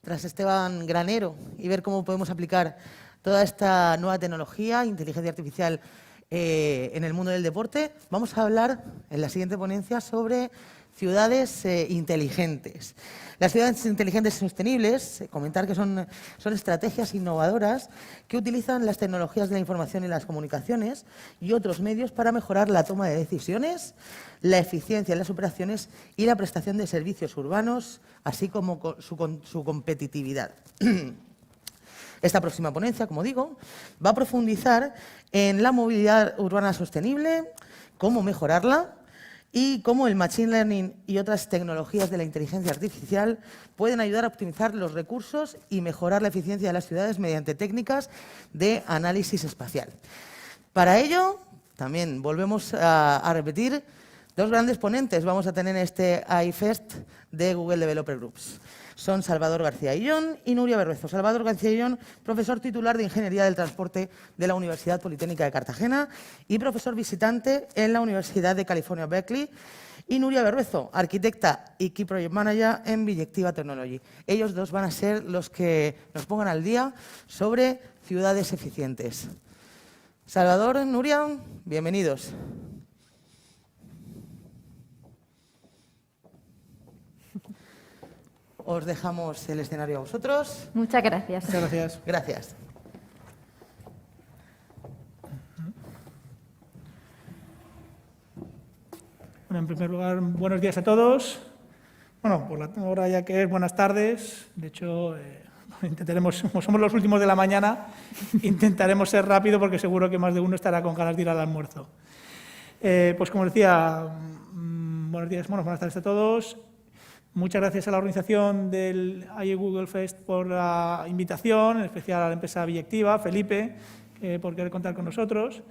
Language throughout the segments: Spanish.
tras Esteban Granero y ver cómo podemos aplicar toda esta nueva tecnología, inteligencia artificial, en el mundo del deporte, vamos a hablar en la siguiente ponencia sobre ciudades inteligentes. Las ciudades inteligentes y sostenibles, comentar que son estrategias innovadoras que utilizan las tecnologías de la información y las comunicaciones y otros medios para mejorar la toma de decisiones, la eficiencia en las operaciones y la prestación de servicios urbanos, así como su competitividad. Esta próxima ponencia, como digo, va a profundizar en la movilidad urbana sostenible, cómo mejorarla y cómo el Machine Learning y otras tecnologías de la inteligencia artificial pueden ayudar a optimizar los recursos y mejorar la eficiencia de las ciudades mediante técnicas de análisis espacial. Para ello, también volvemos a repetir dos grandes ponentes. Vamos a tener este iFest de Google Developer Groups. Son Salvador García Illón y Nuria Berruezo. Salvador García Illón, profesor titular de Ingeniería del Transporte de la Universidad Politécnica de Cartagena y profesor visitante en la Universidad de California, Berkeley. Y Nuria Berruezo, arquitecta y Key Project Manager en Biyectiva Technology. Ellos dos van a ser los que nos pongan al día sobre ciudades eficientes. Salvador, Nuria, bienvenidos. Os dejamos el escenario a vosotros. Muchas gracias. Muchas gracias. Gracias. Bueno, en primer lugar, buenos días a todos. Bueno, por la hora ya que es, buenas tardes. De hecho, intentaremos, como somos los últimos de la mañana, intentaremos ser rápido porque seguro que más de uno estará con ganas de ir al almuerzo. Pues como decía, buenos días, buenas tardes a todos. Muchas gracias a la organización del IE Google Fest por la invitación, en especial a la empresa Biyectiva, Felipe, por querer contar con nosotros.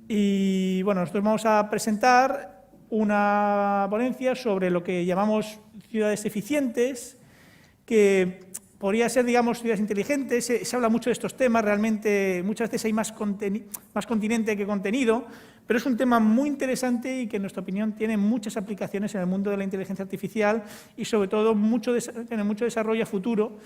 Y bueno, nosotros vamos a presentar una ponencia sobre lo que llamamos ciudades eficientes, que podría ser, digamos, ciudades inteligentes. Se habla mucho de estos temas, realmente muchas veces hay más continente que contenido, pero es un tema muy interesante y que, en nuestra opinión, tiene muchas aplicaciones en el mundo de la inteligencia artificial y, sobre todo, tiene mucho desarrollo a futuro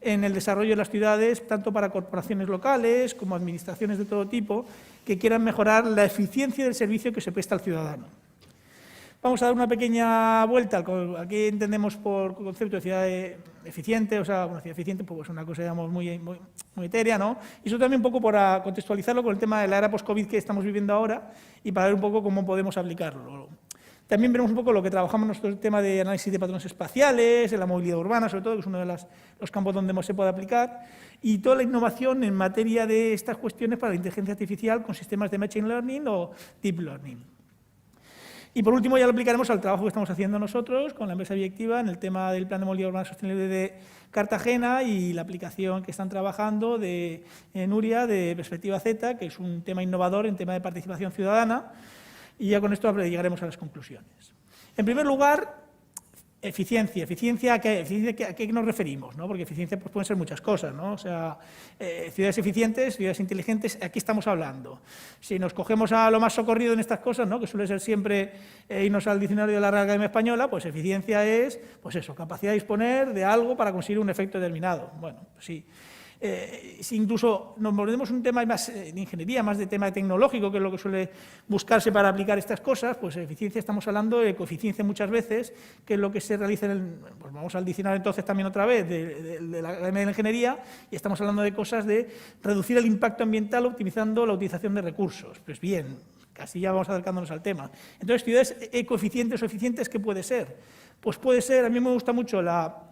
en el desarrollo de las ciudades, tanto para corporaciones locales como administraciones de todo tipo, que quieran mejorar la eficiencia del servicio que se presta al ciudadano. Vamos a dar una pequeña vuelta. Aquí entendemos por concepto de ciudad eficiente, o sea, una ciudad eficiente pues es una cosa, digamos, muy etérea, ¿no? Y eso también un poco para contextualizarlo con el tema de la era post-COVID que estamos viviendo ahora y para ver un poco cómo podemos aplicarlo. También veremos un poco lo que trabajamos nosotros, el tema de análisis de patrones espaciales, en la movilidad urbana, sobre todo, que es uno de los campos donde más se puede aplicar, y toda la innovación en materia de estas cuestiones para la inteligencia artificial con sistemas de Machine Learning o Deep Learning. Y por último ya lo aplicaremos al trabajo que estamos haciendo nosotros con la empresa Biyectiva en el tema del Plan de Movilidad Urbana Sostenible de Cartagena y la aplicación que están trabajando de Nuria de Perspectiva Z, que es un tema innovador en tema de participación ciudadana, y ya con esto llegaremos a las conclusiones. En primer lugar, eficiencia. ¿A qué nos referimos? ¿No? Porque eficiencia pues, pueden ser muchas cosas, ¿no? O sea, ciudades eficientes, ciudades inteligentes, aquí estamos hablando. Si nos cogemos a lo más socorrido en estas cosas, ¿no? Que suele ser siempre irnos al diccionario de la Real Academia Española, pues eficiencia es, pues eso, capacidad de disponer de algo para conseguir un efecto determinado. Bueno, pues sí. Si incluso nos mordemos un tema más de ingeniería, más de tema tecnológico, que es lo que suele buscarse para aplicar estas cosas, pues eficiencia estamos hablando de coeficiencia muchas veces, que es lo que se realiza pues vamos al diccionario entonces también otra vez de la Academia de la Ingeniería, y estamos hablando de cosas de reducir el impacto ambiental optimizando la utilización de recursos. Pues bien, casi ya vamos acercándonos al tema. Entonces, ciudades ecoeficientes o eficientes, ¿qué puede ser? Pues puede ser, a mí me gusta mucho la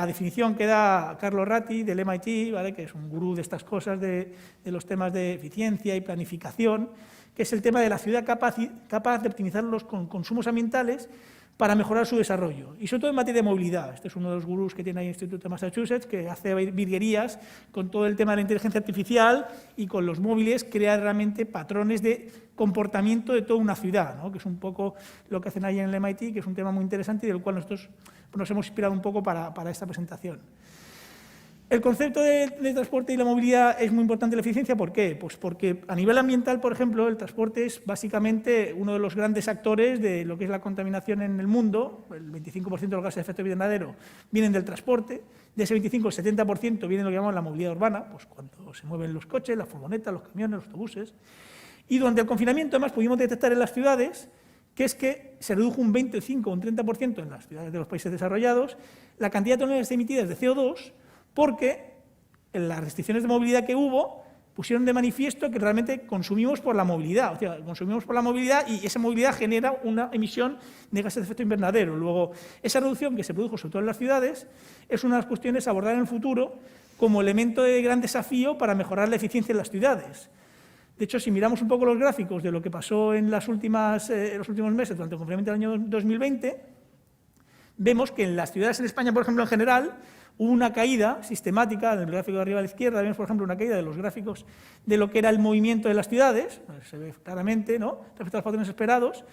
definición que da Carlo Ratti del MIT, ¿vale? Que es un gurú de estas cosas, de los temas de eficiencia y planificación, que es el tema de la ciudad capaz de optimizar los consumos ambientales para mejorar su desarrollo, y sobre todo en materia de movilidad. Este es uno de los gurús que tiene ahí el Instituto de Massachusetts, que hace virguerías con todo el tema de la inteligencia artificial y con los móviles crea realmente patrones de comportamiento de toda una ciudad, ¿no? Que es un poco lo que hacen ahí en el MIT, que es un tema muy interesante y del cual nosotros nos hemos inspirado un poco para esta presentación. El concepto de transporte y la movilidad es muy importante en la eficiencia. ¿Por qué? Pues porque a nivel ambiental, por ejemplo, el transporte es básicamente uno de los grandes actores de lo que es la contaminación en el mundo. El 25% de los gases de efecto invernadero vienen del transporte. De ese 25, el 70% viene de lo que llamamos la movilidad urbana, pues cuando se mueven los coches, las furgonetas, los camiones, los autobuses. Y durante el confinamiento, además, pudimos detectar en las ciudades que es que se redujo un 25 o un 30% en las ciudades de los países desarrollados la cantidad de toneladas emitidas de CO2, porque en las restricciones de movilidad que hubo pusieron de manifiesto que realmente consumimos por la movilidad, o sea, consumimos por la movilidad y esa movilidad genera una emisión de gases de efecto invernadero. Luego, esa reducción que se produjo sobre todo en las ciudades es una de las cuestiones a abordar en el futuro como elemento de gran desafío para mejorar la eficiencia en las ciudades. De hecho, si miramos un poco los gráficos de lo que pasó en los últimos meses durante el confinamiento del año 2020, vemos que en las ciudades en España, por ejemplo, en general, hubo una caída sistemática, en el gráfico de arriba a la izquierda, vemos, por ejemplo, una caída de los gráficos de lo que era el movimiento de las ciudades, se ve claramente, ¿no?, respecto a los patrones esperados,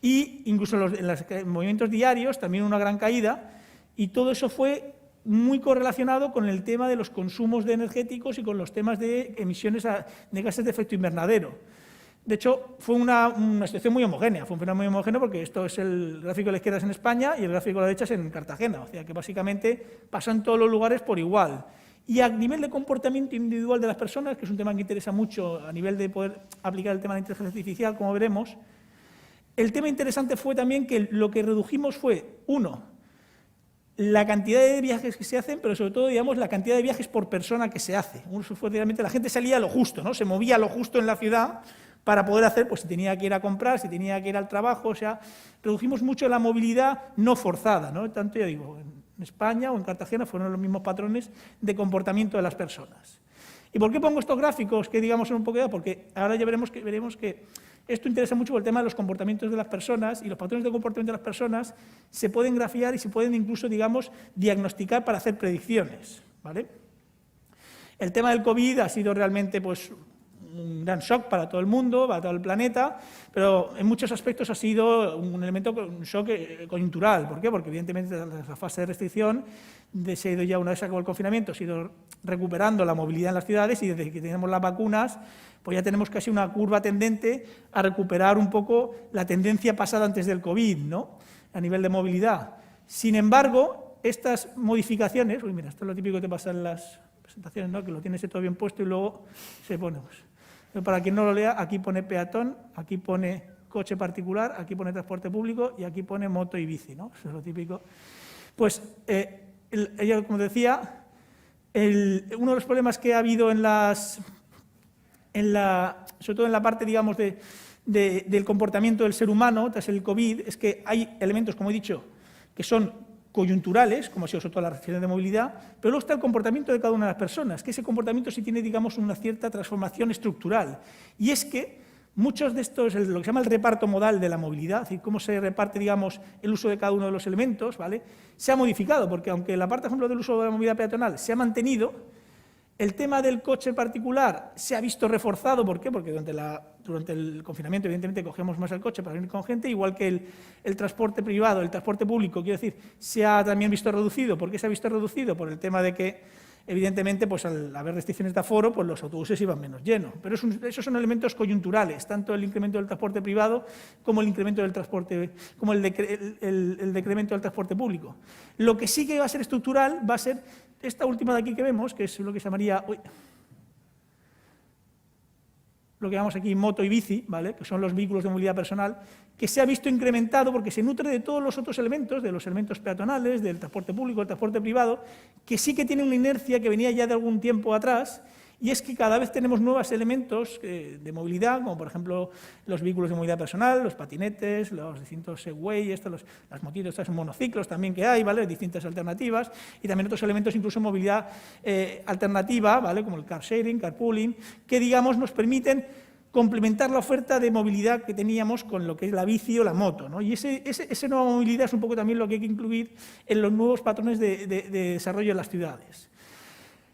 y incluso en los movimientos diarios también una gran caída, y todo eso fue muy correlacionado con el tema de los consumos de energéticos y con los temas de emisiones de gases de efecto invernadero. De hecho, fue una situación muy homogénea, fue un fenómeno muy homogéneo porque esto es el gráfico de la izquierda es en España y el gráfico de la derecha es en Cartagena, o sea que básicamente pasó en todos los lugares por igual. Y a nivel de comportamiento individual de las personas, que es un tema que interesa mucho a nivel de poder aplicar el tema de inteligencia artificial, como veremos, el tema interesante fue también que lo que redujimos fue, uno, la cantidad de viajes que se hacen, pero sobre todo, digamos, la cantidad de viajes por persona que se hace. Realmente la gente salía a lo justo, ¿no? Se movía a lo justo en la ciudad para poder hacer, pues si tenía que ir a comprar, si tenía que ir al trabajo, o sea, redujimos mucho la movilidad no forzada, ¿no? Tanto, ya digo, en España o en Cartagena fueron los mismos patrones de comportamiento de las personas. ¿Y por qué pongo estos gráficos que, digamos, son un poco? Porque ahora ya veremos que esto interesa mucho por el tema de los comportamientos de las personas y los patrones de comportamiento de las personas se pueden grafiar y se pueden incluso, digamos, diagnosticar para hacer predicciones, ¿vale? El tema del COVID ha sido realmente, pues, un gran shock para todo el mundo, para todo el planeta, pero en muchos aspectos ha sido un shock coyuntural. ¿Por qué? Porque evidentemente la fase de restricción se ha ido ya, una vez acabó el confinamiento, se ha ido recuperando la movilidad en las ciudades y desde que tenemos las vacunas, pues ya tenemos casi una curva tendente a recuperar un poco la tendencia pasada antes del COVID, ¿no?, a nivel de movilidad. Sin embargo, estas modificaciones, mira, esto es lo típico que te pasa en las presentaciones, ¿no?, que lo tienes todo bien puesto y luego se pone, pues, para quien no lo lea, aquí pone peatón, aquí pone coche particular, aquí pone transporte público y aquí pone moto y bici, ¿no? Eso es lo típico. Pues, como decía, uno de los problemas que ha habido sobre todo en la parte, digamos, del comportamiento del ser humano tras el COVID, es que hay elementos, como he dicho, que son coyunturales, como ha sido sobre todo las restricciones de movilidad, pero luego está el comportamiento de cada una de las personas, que ese comportamiento sí tiene, digamos, una cierta transformación estructural. Y es que muchos de estos, lo que se llama el reparto modal de la movilidad, es decir, cómo se reparte, digamos, el uso de cada uno de los elementos, ¿vale?, se ha modificado, porque aunque la parte, por ejemplo, del uso de la movilidad peatonal se ha mantenido, el tema del coche particular se ha visto reforzado. ¿Por qué? Porque durante el confinamiento, evidentemente, cogemos más el coche para venir con gente, igual que el transporte privado, el transporte público, quiero decir, se ha también visto reducido. ¿Por qué se ha visto reducido? Por el tema de que, evidentemente, pues al haber restricciones de aforo, pues los autobuses iban menos llenos. Pero esos son elementos coyunturales, tanto el incremento del transporte privado como el incremento del transporte, como el decremento del transporte público. Lo que sí que va a ser estructural va a ser esta última de aquí que vemos, que es lo que se llamaría, lo que llamamos aquí moto y bici, ¿vale?, que son los vehículos de movilidad personal, que se ha visto incrementado porque se nutre de todos los otros elementos, de los elementos peatonales, del transporte público, del transporte privado, que sí que tiene una inercia que venía ya de algún tiempo atrás, y es que cada vez tenemos nuevos elementos de movilidad, como por ejemplo los vehículos de movilidad personal, los patinetes, los distintos Segway, las motitos, estos monociclos también que hay, ¿vale?, distintas alternativas, y también otros elementos, incluso movilidad alternativa, ¿vale?, como el car sharing, carpooling, que, digamos, nos permiten complementar la oferta de movilidad que teníamos con lo que es la bici o la moto, ¿no? Y esa nueva movilidad es un poco también lo que hay que incluir en los nuevos patrones de desarrollo de las ciudades.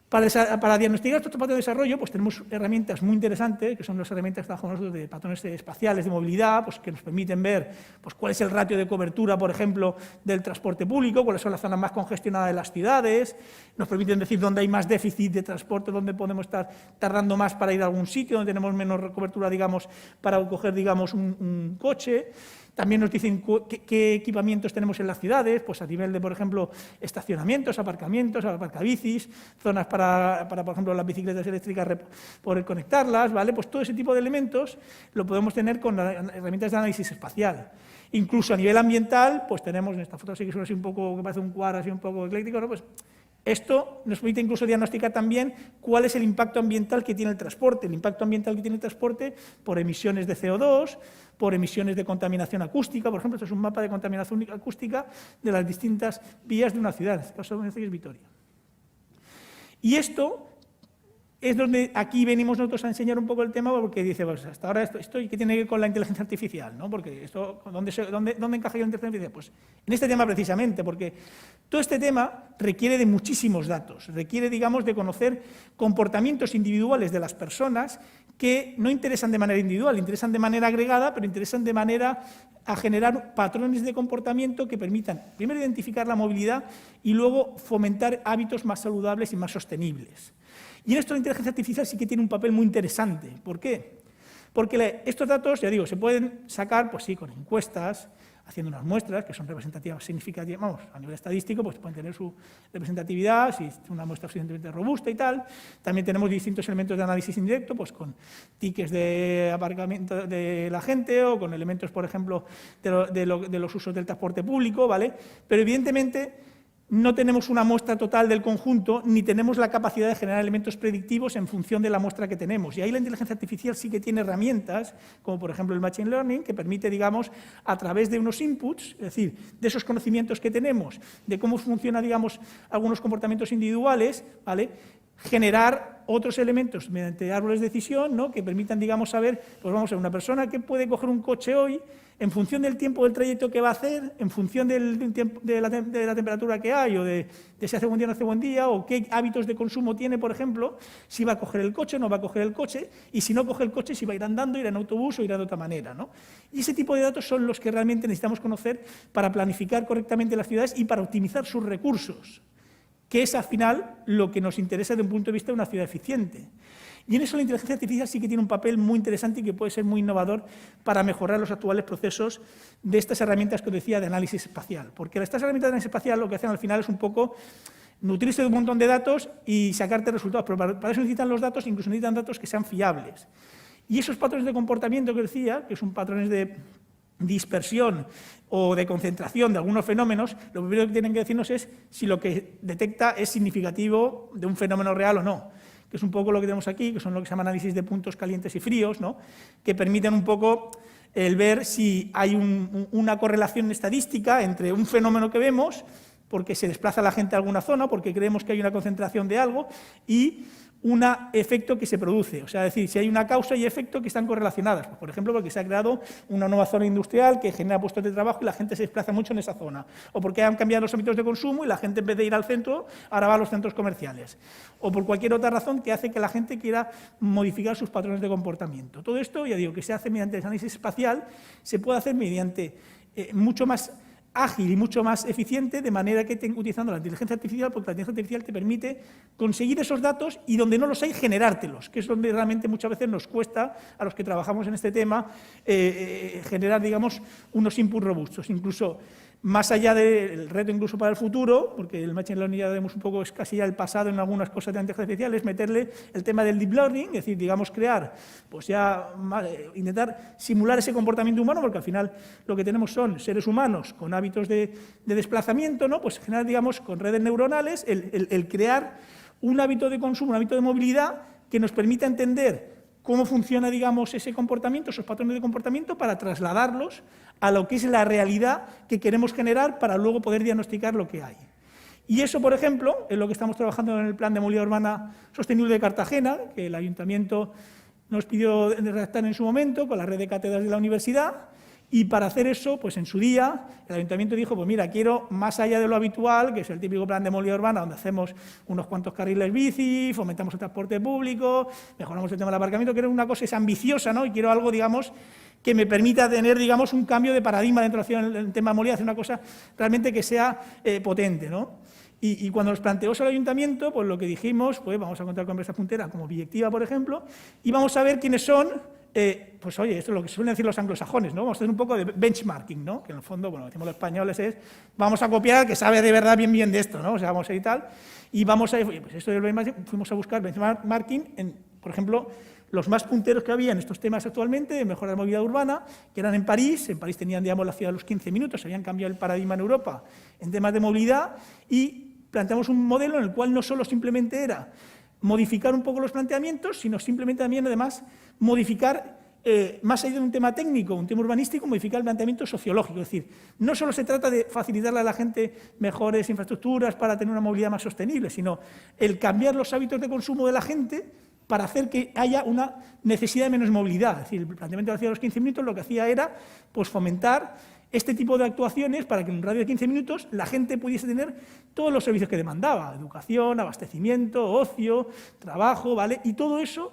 Para diagnosticar estos patrones de desarrollo, pues tenemos herramientas muy interesantes, que son las herramientas que trabajamos nosotros de patrones espaciales de movilidad, pues que nos permiten ver pues, cuál es el ratio de cobertura, por ejemplo, del transporte público, cuáles son las zonas más congestionadas de las ciudades, nos permiten decir dónde hay más déficit de transporte, dónde podemos estar tardando más para ir a algún sitio, donde tenemos menos cobertura, digamos, para coger, digamos, un coche. También nos dicen qué equipamientos tenemos en las ciudades, pues a nivel de, por ejemplo, estacionamientos, aparcamientos, aparcabicis, zonas para, por ejemplo, las bicicletas eléctricas, poder conectarlas, ¿vale? Pues todo ese tipo de elementos lo podemos tener con herramientas de análisis espacial. Incluso a nivel ambiental, pues tenemos, en esta foto sí que suena así un poco, que parece un cuadro así un poco ecléctico, ¿no? Pues esto nos permite incluso diagnosticar también cuál es el impacto ambiental que tiene el transporte. El impacto ambiental que tiene el transporte por emisiones de CO2, por emisiones de contaminación acústica. Por ejemplo, esto es un mapa de contaminación acústica de las distintas vías de una ciudad, en este caso es Vitoria. Y esto es donde aquí venimos nosotros a enseñar un poco el tema, porque dice, pues hasta ahora esto ¿y qué tiene que ver con la inteligencia artificial? ¿No? Porque esto, ¿dónde encaja la inteligencia artificial? Pues en este tema precisamente, porque todo este tema requiere de muchísimos datos, requiere, digamos, de conocer comportamientos individuales de las personas que no interesan de manera individual, interesan de manera agregada, pero interesan de manera a generar patrones de comportamiento que permitan, primero, identificar la movilidad y luego fomentar hábitos más saludables y más sostenibles. Y en esto la inteligencia artificial sí que tiene un papel muy interesante. ¿Por qué? Porque estos datos, ya digo, se pueden sacar, pues sí, con encuestas, haciendo unas muestras que son representativas, significativas, vamos, a nivel estadístico, pues pueden tener su representatividad, si es una muestra suficientemente robusta y tal. También tenemos distintos elementos de análisis indirecto, pues con tickets de aparcamiento de la gente o con elementos, por ejemplo, de los usos del transporte público, ¿vale? Pero evidentemente no tenemos una muestra total del conjunto, ni tenemos la capacidad de generar elementos predictivos en función de la muestra que tenemos. Y ahí la inteligencia artificial sí que tiene herramientas, como por ejemplo el Machine Learning, que permite, digamos, a través de unos inputs, es decir, de esos conocimientos que tenemos, de cómo funciona, digamos, algunos comportamientos individuales, ¿vale?, generar otros elementos mediante árboles de decisión, ¿no?, que permitan, digamos, saber, pues vamos a ver, una persona que puede coger un coche hoy, en función del tiempo del trayecto que va a hacer, en función de la temperatura que hay, o de si hace buen día o no hace buen día, o qué hábitos de consumo tiene, por ejemplo, si va a coger el coche o no va a coger el coche, y si no coge el coche, si va a ir andando, ir en autobús o irá de otra manera, ¿no? Y ese tipo de datos son los que realmente necesitamos conocer para planificar correctamente las ciudades y para optimizar sus recursos, que es al final lo que nos interesa desde un punto de vista de una ciudad eficiente. Y en eso la inteligencia artificial sí que tiene un papel muy interesante y que puede ser muy innovador para mejorar los actuales procesos de estas herramientas que os decía de análisis espacial. Porque estas herramientas de análisis espacial lo que hacen al final es un poco nutrirse de un montón de datos y sacarte resultados, pero para eso necesitan los datos, incluso necesitan datos que sean fiables. Y esos patrones de comportamiento que os decía, que son patrones de dispersión o de concentración de algunos fenómenos, lo primero que tienen que decirnos es si lo que detecta es significativo de un fenómeno real o no, que es un poco lo que tenemos aquí, que son lo que se llama análisis de puntos calientes y fríos, ¿no?, que permiten un poco el ver si hay una correlación estadística entre un fenómeno que vemos, porque se desplaza la gente a alguna zona, porque creemos que hay una concentración de algo, y un efecto que se produce, o sea, es decir, si hay una causa y efecto que están correlacionadas, pues, por ejemplo, porque se ha creado una nueva zona industrial que genera puestos de trabajo y la gente se desplaza mucho en esa zona, o porque han cambiado los hábitos de consumo y la gente, en vez de ir al centro, ahora va a los centros comerciales, o por cualquier otra razón que hace que la gente quiera modificar sus patrones de comportamiento. Todo esto, ya digo, que se hace mediante el análisis espacial, se puede hacer mediante mucho más ágil y mucho más eficiente, de manera que utilizando la inteligencia artificial, porque la inteligencia artificial te permite conseguir esos datos y donde no los hay, generártelos, que es donde realmente muchas veces nos cuesta, a los que trabajamos en este tema, generar, digamos, unos inputs robustos. Incluso más allá del reto incluso para el futuro, porque el Machine Learning ya vemos un poco, es casi ya el pasado en algunas cosas de la inteligencia artificial, es meterle el tema del Deep Learning, es decir, digamos, crear, pues ya intentar simular ese comportamiento humano, porque al final lo que tenemos son seres humanos con hábitos de desplazamiento, ¿no?, pues generar, digamos, con redes neuronales, el crear un hábito de consumo, un hábito de movilidad que nos permita entender cómo funciona, digamos, ese comportamiento, esos patrones de comportamiento, para trasladarlos a lo que es la realidad que queremos generar para luego poder diagnosticar lo que hay. Y eso, por ejemplo, es lo que estamos trabajando en el Plan de Movilidad Urbana Sostenible de Cartagena, que el Ayuntamiento nos pidió redactar en su momento con la red de cátedras de la universidad, Y para hacer eso, pues en su día, el ayuntamiento dijo, pues mira, quiero más allá de lo habitual, que es el típico plan de movilidad urbana, donde hacemos unos cuantos carriles bici, fomentamos el transporte público, mejoramos el tema del aparcamiento, quiero una cosa es ambiciosa, ¿no? Y quiero algo, digamos, que me permita tener, digamos, un cambio de paradigma dentro de la ciudad en el tema de movilidad, hacer una cosa realmente que sea potente, ¿no? Y cuando nos planteó eso el ayuntamiento, pues lo que dijimos, pues vamos a contar con empresas punteras como Biyectiva, por ejemplo, y vamos a ver quiénes son. Pues oye, esto es lo que suelen decir los anglosajones, ¿no? Vamos a hacer un poco de benchmarking, ¿no? Que en el fondo, bueno, lo que decimos los españoles es, vamos a copiar al que sabe de verdad bien de esto, ¿no? O sea, vamos a ir y tal, y vamos a ir, pues esto del benchmarking, fuimos a buscar benchmarking en, por ejemplo, los más punteros que había en estos temas actualmente, de mejorar la movilidad urbana, que eran en París tenían, digamos, la ciudad de los 15 minutos, habían cambiado el paradigma en Europa en temas de movilidad, y planteamos un modelo en el cual no solo simplemente era modificar un poco los planteamientos, sino simplemente también, además, modificar, más allá de un tema técnico, un tema urbanístico, modificar el planteamiento sociológico. Es decir, no solo se trata de facilitarle a la gente mejores infraestructuras para tener una movilidad más sostenible, sino el cambiar los hábitos de consumo de la gente para hacer que haya una necesidad de menos movilidad. Es decir, el planteamiento de la ciudad de los 15 minutos lo que hacía era pues, fomentar este tipo de actuaciones para que en un radio de 15 minutos la gente pudiese tener todos los servicios que demandaba, educación, abastecimiento, ocio, trabajo, ¿vale? Y todo eso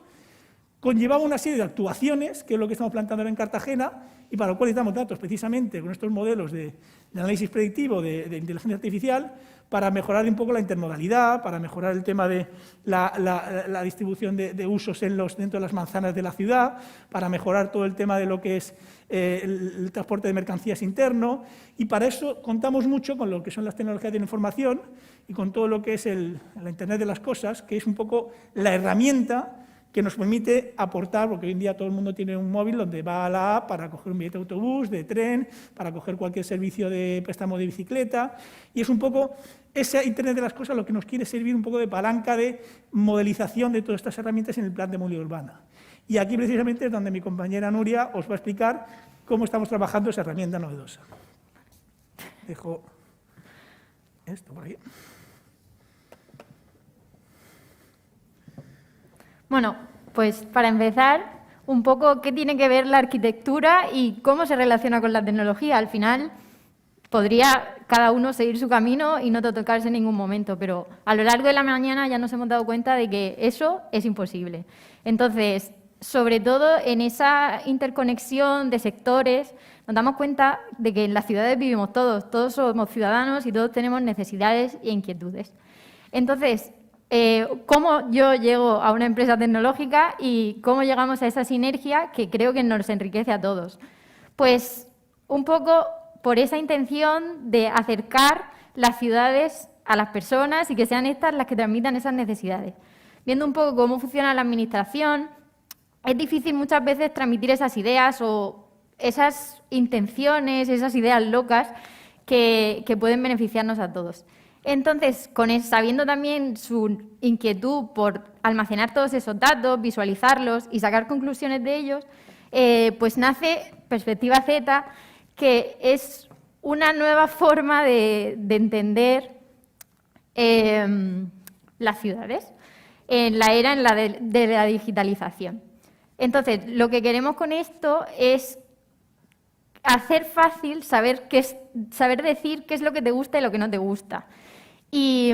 conllevaba una serie de actuaciones, que es lo que estamos planteando ahora en Cartagena, y para lo cual necesitamos datos precisamente con estos modelos de análisis predictivo de inteligencia artificial para mejorar un poco la intermodalidad, para mejorar el tema de la distribución de usos dentro de las manzanas de la ciudad, para mejorar todo el tema de lo que es el transporte de mercancías interno, y para eso contamos mucho con lo que son las tecnologías de la información y con todo lo que es la Internet de las cosas, que es un poco la herramienta que nos permite aportar, porque hoy en día todo el mundo tiene un móvil donde va a la app para coger un billete de autobús, de tren, para coger cualquier servicio de préstamo de bicicleta, y es un poco ese Internet de las cosas lo que nos quiere servir un poco de palanca de modelización de todas estas herramientas en el plan de movilidad urbana. Y aquí precisamente es donde mi compañera Nuria os va a explicar cómo estamos trabajando esa herramienta novedosa. Dejo esto por ahí. Bueno, pues para empezar, un poco qué tiene que ver la arquitectura y cómo se relaciona con la tecnología. Al final podría cada uno seguir su camino y no tocarse en ningún momento, pero a lo largo de la mañana ya nos hemos dado cuenta de que eso es imposible. Entonces, sobre todo en esa interconexión de sectores, nos damos cuenta de que en las ciudades vivimos todos somos ciudadanos y todos tenemos necesidades e inquietudes. Entonces, ¿cómo yo llego a una empresa tecnológica y cómo llegamos a esa sinergia que creo que nos enriquece a todos? Pues un poco por esa intención de acercar las ciudades a las personas y que sean estas las que transmitan esas necesidades. Viendo un poco cómo funciona la administración, es difícil muchas veces transmitir esas ideas o esas intenciones, esas ideas locas que pueden beneficiarnos a todos. Entonces, sabiendo también su inquietud por almacenar todos esos datos, visualizarlos y sacar conclusiones de ellos, pues nace Perspectiva Z, que es una nueva forma de entender las ciudades en la era de la digitalización. Entonces, lo que queremos con esto es hacer fácil saber decir qué es lo que te gusta y lo que no te gusta. Y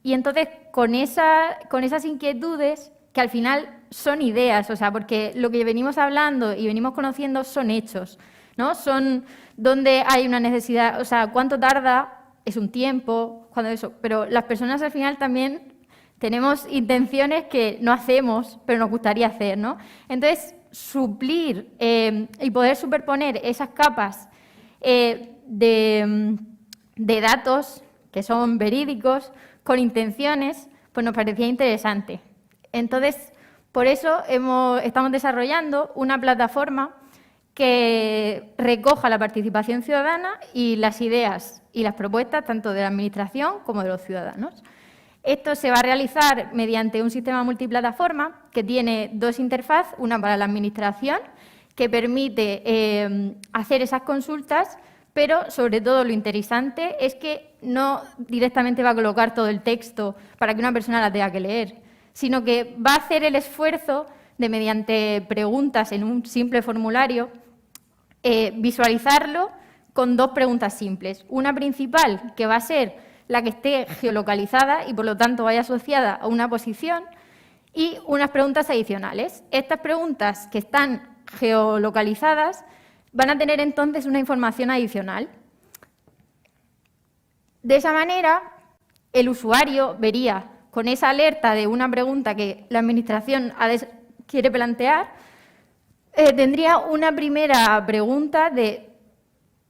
entonces, con esas inquietudes, que al final son ideas, o sea, porque lo que venimos hablando y venimos conociendo son hechos, ¿no? Son donde hay una necesidad, o sea, cuánto tarda, es un tiempo, cuando eso, pero las personas al final también tenemos intenciones que no hacemos, pero nos gustaría hacer, ¿no? Entonces, suplir y poder superponer esas capas de datos que son verídicos, con intenciones, pues nos parecía interesante. Entonces, por eso estamos desarrollando una plataforma que recoja la participación ciudadana y las ideas y las propuestas tanto de la Administración como de los ciudadanos. Esto se va a realizar mediante un sistema multiplataforma que tiene dos interfaces, una para la Administración, que permite hacer esas consultas, pero sobre todo lo interesante es que no directamente va a colocar todo el texto para que una persona la tenga que leer, sino que va a hacer el esfuerzo de, mediante preguntas en un simple formulario, visualizarlo con dos preguntas simples. Una principal, que va a ser la que esté geolocalizada y por lo tanto vaya asociada a una posición, y unas preguntas adicionales. Estas preguntas que están geolocalizadas van a tener entonces una información adicional. De esa manera, el usuario vería con esa alerta de una pregunta que la administración quiere plantear, tendría una primera pregunta de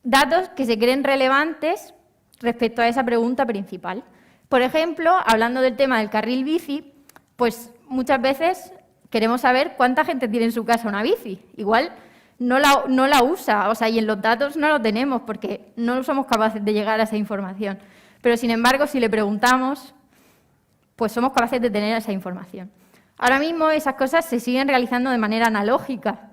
datos que se creen relevantes respecto a esa pregunta principal. Por ejemplo, hablando del tema del carril bici, pues muchas veces queremos saber cuánta gente tiene en su casa una bici. Igual no la usa, o sea, y en los datos no lo tenemos porque no somos capaces de llegar a esa información. Pero, sin embargo, si le preguntamos, pues somos capaces de tener esa información. Ahora mismo esas cosas se siguen realizando de manera analógica.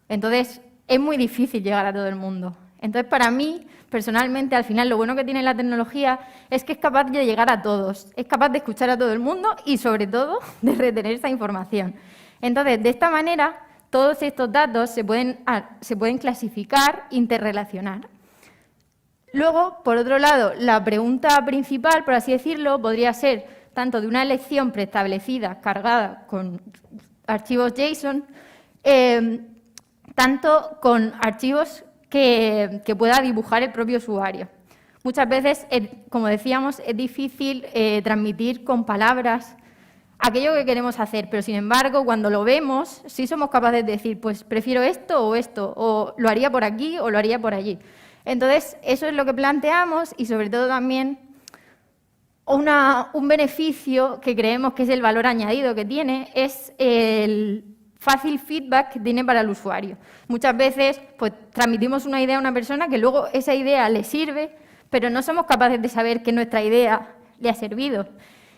Entonces, es muy difícil llegar a todo el mundo. Entonces, para mí, personalmente, al final, lo bueno que tiene la tecnología es que es capaz de llegar a todos, es capaz de escuchar a todo el mundo y, sobre todo, de retener esa información. Entonces, de esta manera, todos estos datos se pueden clasificar, interrelacionar. Luego, por otro lado, la pregunta principal, por así decirlo, podría ser tanto de una elección preestablecida, cargada con archivos JSON, tanto con archivos que pueda dibujar el propio usuario. Muchas veces, como decíamos, es difícil transmitir con palabras aquello que queremos hacer, pero sin embargo, cuando lo vemos, sí somos capaces de decir, pues prefiero esto, o lo haría por aquí o lo haría por allí. Entonces, eso es lo que planteamos y, sobre todo, también un beneficio que creemos que es el valor añadido que tiene es el fácil feedback que tiene para el usuario. Muchas veces pues, transmitimos una idea a una persona que luego esa idea le sirve, pero no somos capaces de saber que nuestra idea le ha servido.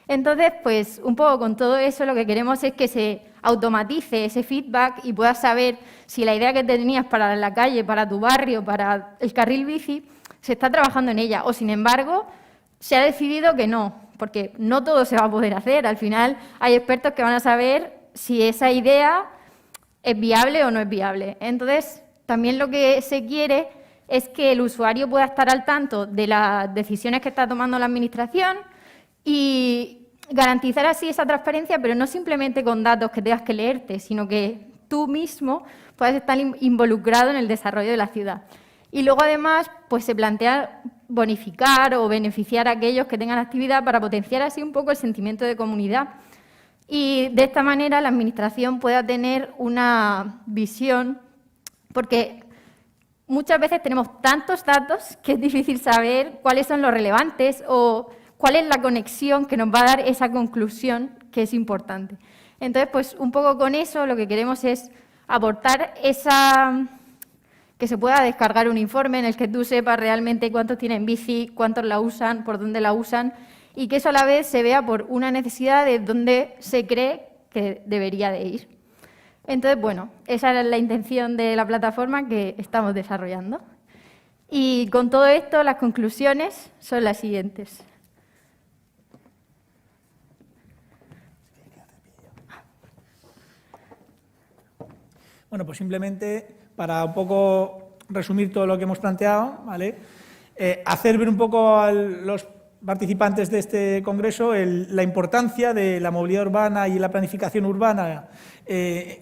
Entonces, pues un poco con todo eso lo que queremos es que se automatice ese feedback y puedas saber si la idea que tenías para la calle, para tu barrio, para el carril bici, se está trabajando en ella o, sin embargo, se ha decidido que no, porque no todo se va a poder hacer. Al final hay expertos que van a saber si esa idea es viable o no es viable. Entonces, también lo que se quiere es que el usuario pueda estar al tanto de las decisiones que está tomando la administración y garantizar así esa transparencia, pero no simplemente con datos que tengas que leerte, sino que tú mismo puedas estar involucrado en el desarrollo de la ciudad. Y luego, además, pues se plantea bonificar o beneficiar a aquellos que tengan actividad para potenciar así un poco el sentimiento de comunidad. Y de esta manera la Administración pueda tener una visión, porque muchas veces tenemos tantos datos que es difícil saber cuáles son los relevantes o cuál es la conexión que nos va a dar esa conclusión que es importante. Entonces, pues un poco con eso lo que queremos es aportar que se pueda descargar un informe en el que tú sepas realmente cuántos tienen bici, cuántos la usan, por dónde la usan, y que eso a la vez se vea por una necesidad de dónde se cree que debería de ir. Entonces, bueno, esa era la intención de la plataforma que estamos desarrollando. Y con todo esto, las conclusiones son las siguientes. Bueno, pues simplemente para un poco resumir todo lo que hemos planteado, ¿vale? Hacer ver un poco a los participantes de este congreso la importancia de la movilidad urbana y la planificación urbana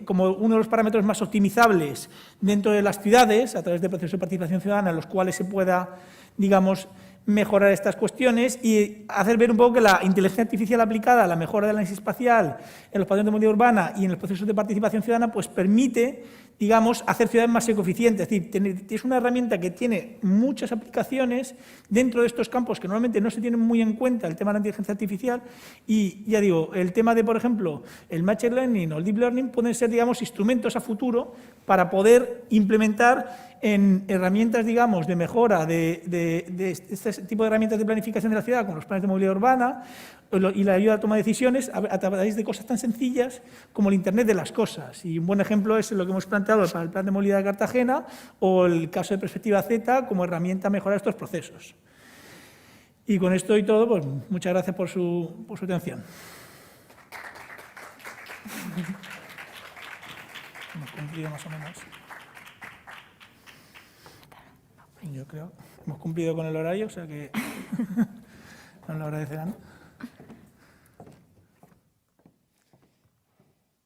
como uno de los parámetros más optimizables dentro de las ciudades a través de procesos de participación ciudadana en los cuales se pueda, digamos, mejorar estas cuestiones y hacer ver un poco que la inteligencia artificial aplicada a la mejora del análisis espacial en los patrones de movilidad urbana y en los procesos de participación ciudadana pues permite, digamos, hacer ciudades más ecoeficientes. Es decir, es una herramienta que tiene muchas aplicaciones dentro de estos campos que normalmente no se tienen muy en cuenta, el tema de la inteligencia artificial y, ya digo, el tema de, por ejemplo, el Machine Learning o el Deep Learning pueden ser, digamos, instrumentos a futuro para poder implementar en herramientas, digamos, de mejora de este tipo de herramientas de planificación de la ciudad, como los planes de movilidad urbana y la ayuda a toma de decisiones a través de cosas tan sencillas como el Internet de las cosas. Y un buen ejemplo es lo que hemos planteado para el plan de movilidad de Cartagena o el caso de Perspectiva Z como herramienta a mejorar estos procesos. Y con esto y todo, pues muchas gracias por su atención. Hemos cumplido más o menos. Yo creo hemos cumplido con el horario, o sea que nos lo agradecerán.